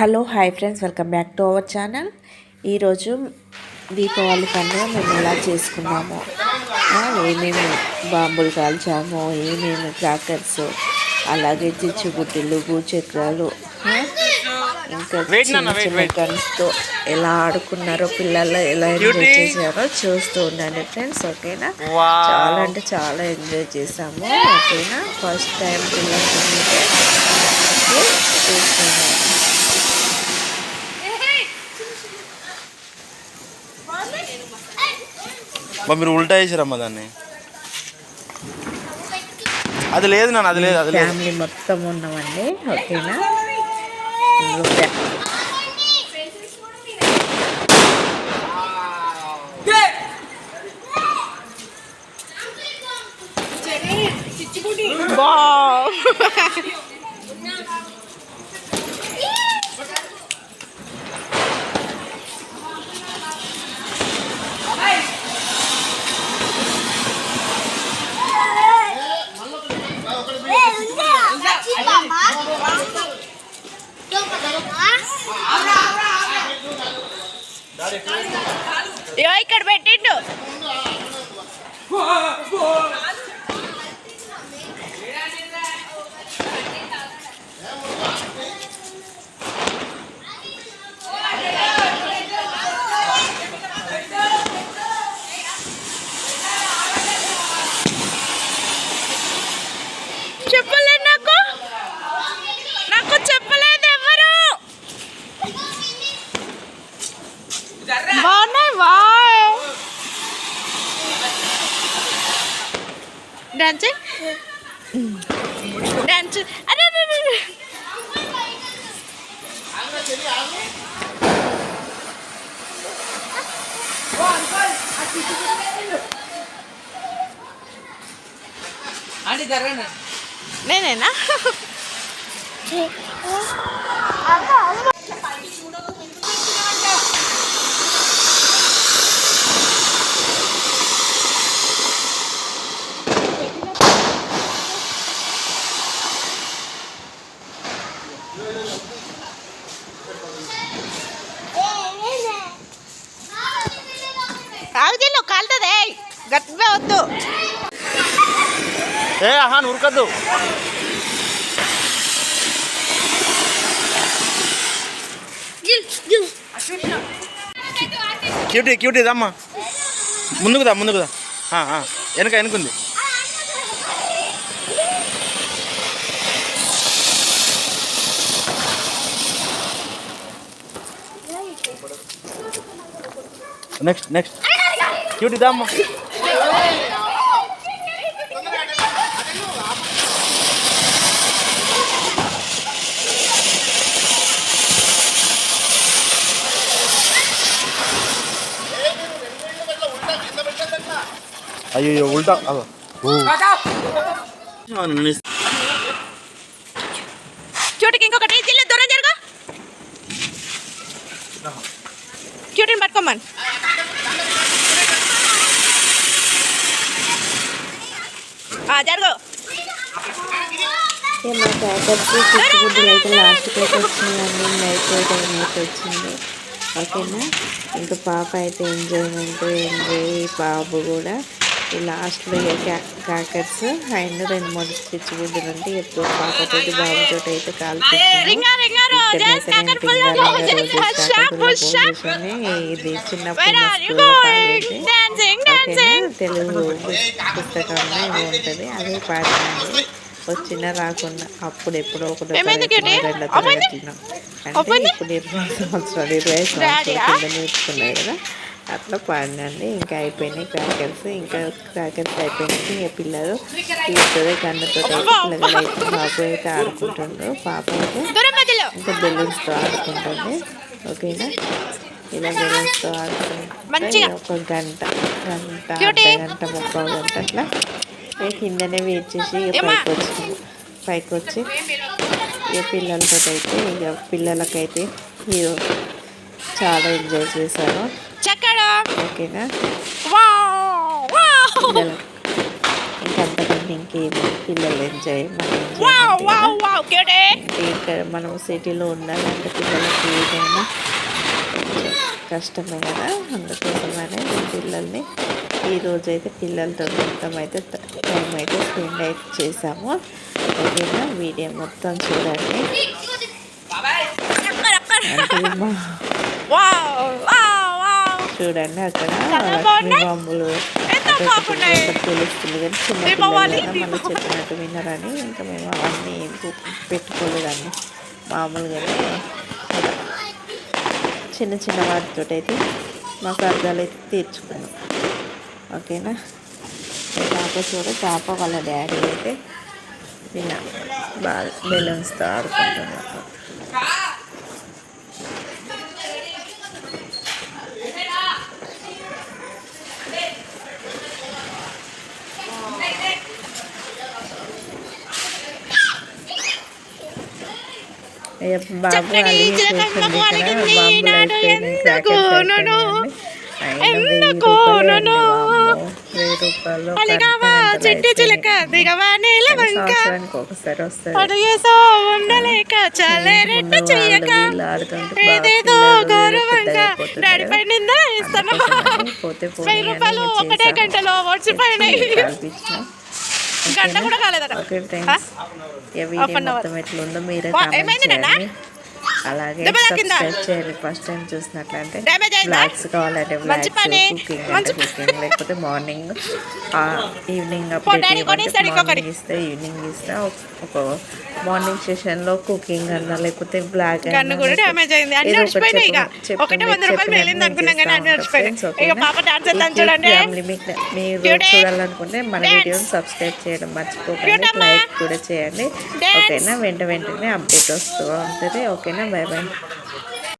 Hello hi friends, welcome back to our channel. ఈరోజు దీపావళి పండుగ మేము ఎలా చేసుకున్నాము, ఏమేమి బాంబులు కాల్చాము, ఏమేమి క్రాకర్స్, అలాగే చిచ్చుబుడ్డిలు, భూచక్రాలు, ఇంకా చిన్న చిన్న గన్స్తో ఎలా ఆడుకున్నారో, పిల్లలు ఎలా ఎంజాయ్ చేశారో చూస్తూ ఉండండి ఫ్రెండ్స్. ఓకేనా, చాలా అంటే చాలా ఎంజాయ్ చేసాము. ఓకేనా, ఫస్ట్ టైం పిల్లలకి చూస్తున్నాము. మీరు ఉల్టా చేసారమ్మా దాన్ని. అది లేదు నాన్న, అది లేదు, అది ఫ్యామిలీ మొత్తం ఉన్నామండి. ఓకేనా, ఇక్కడ పెట్టిండు. చెప్పలేదు, నాకు చెప్పలేదు ఎవరు. బాగున్నాయి. Dance dance. అరే నేనేనా? ఆగుదిలో కాలుతుంది, గట్టిగా వద్దు. ఉరకద్దు. క్యూటీ క్యూటీ దమ్మా, ముందుకుదా ముందుకుదా, వెనుకుంది. నెక్స్ట్ నెక్స్ట్ క్యూటీ దమ్మా. అయ్యో ఉల్టా. చూటికి ఇంకొకటి దూరం జరుగు. చూటిని పట్టుకోమని. జరుగు. మా క్రాకర్స్ చిచ్చుబుడ్డులు అయితే లాస్ట్కి అయితే వచ్చిందండి. నైట్ టైం అయితే వచ్చింది. ఓకేనా, ఇంకా పాప అయితే ఎంజాయ్ బాబు కూడా లాస్ట్లో క్రాకర్స్ అండ్ 2-3 చిచ్చుబుడ్డులు అంటే ఎప్పుడు పాపతోటి బాబుతో అయితే కాల్పించింది. ఇది చిన్నప్పుడు తెలుగు పుస్తకంలో ఉంటుంది, అదే పాడినండి. వచ్చినా రాకుండా అప్పుడు ఎప్పుడో ఒకటి 2 తరగతిలో అంటే ఇప్పుడు 20 సంవత్సరాలు కింద నేర్చుకున్నాయి కదా, అట్లా పాడినండి. ఇంకా అయిపోయినాయి క్రాకర్స్. ఇంకా క్రాకర్స్ అయిపోయినాయి. ఇంకా పిల్లలు తీస్తుంది కన్నుతో పిల్లలు అయితే బాబు అయితే ఆడుకుంటుండ్రు, పాప అయితే ఇంకా బెలూన్స్తో ఆడుకుంటుంది. ఓకేనా, ఇలా బెలూన్స్తో ఆడుకుంటే ఒక గంట అర్ధగంట 30 గంట అట్లా కిందనే వెయిట్ చేసి పైకి వచ్చి ఇక పిల్లలతో అయితే పిల్లలకైతే హీరో చాలా ఎంజాయ్ చేశారు. ఓకేనా, ఇంకా అంతకంటే ఇంకేమి పిల్లలు ఎంజాయ్ మనం ఎంజాయ్మెంట్ ఇక్కడ మనం సిటీలో ఉండాలంటే పిల్లలకి ఏదైనా కష్టమే కదా. అందుకోసమనే పిల్లల్ని ఈరోజైతే పిల్లలతో మొత్తం అయితే టైం అయితే స్పెండ్ అయితే చేసాము. ఓకేనా, వీడియో మొత్తం చూడండి. చూడండి అక్కడ లక్ష్మీ బాంబులు తెలుస్తుంది కానీ చిన్నపిల్లలు కదా మళ్ళీ చెప్పినట్టు వినరని ఇంకా మేము అవన్నీ పెట్టుకోలేదండి. మామూలుగానే చిన్న చిన్న వాటితో అయితే మా సరదాలు అయితే తీర్చుకున్నాం. ఓకేనా, పాప పాప వాళ్ళ డాడీ అయితే విన్నా బాగా బెలూన్స్తో ఆడుకుంటున్నారు. బాబు అలిగి కూర్చుంది ఇక్కడ. బాంబులు అయిపోయినాయి, క్రాకర్స్ అయిపోయినాయండి. అయినా 1000 రూపాయలు, 1000 రూపాయలు సంవత్సరానికి ఒకసారి వస్తుంది. పోతే ఓకే ఫ్రెండ్స్, వీడియో మొత్తం ఎట్లుందో మీరే కామెంట్ చేయండి. అలాగే సబ్స్క్రైబ్ చేయండి. ఫస్ట్ టైం చూసినట్లయితే బ్లాగ్స్ కావాలంటే బ్లాగ్స్, కుకింగ్ అంటే కుకింగ్, లేకపోతే మార్నింగ్ ఈవినింగ్ అప్డేట్ మార్నింగ్ ఇస్తే ఈవినింగ్ ఇస్తే ఒక మార్నింగ్ సెషన్లో కుకింగ్ అన్నా లేకపోతే బ్లాగ్ మీరు చూడాలనుకుంటే మన వీడియోని సబ్స్క్రైబ్ చేయడం మర్చిపోకండి. లైక్ కూడా చేయండి. ఓకేనా, వెంటనే అప్డేట్ వస్తూ ఉంటుంది. ఓకేనా, బై బాయ్.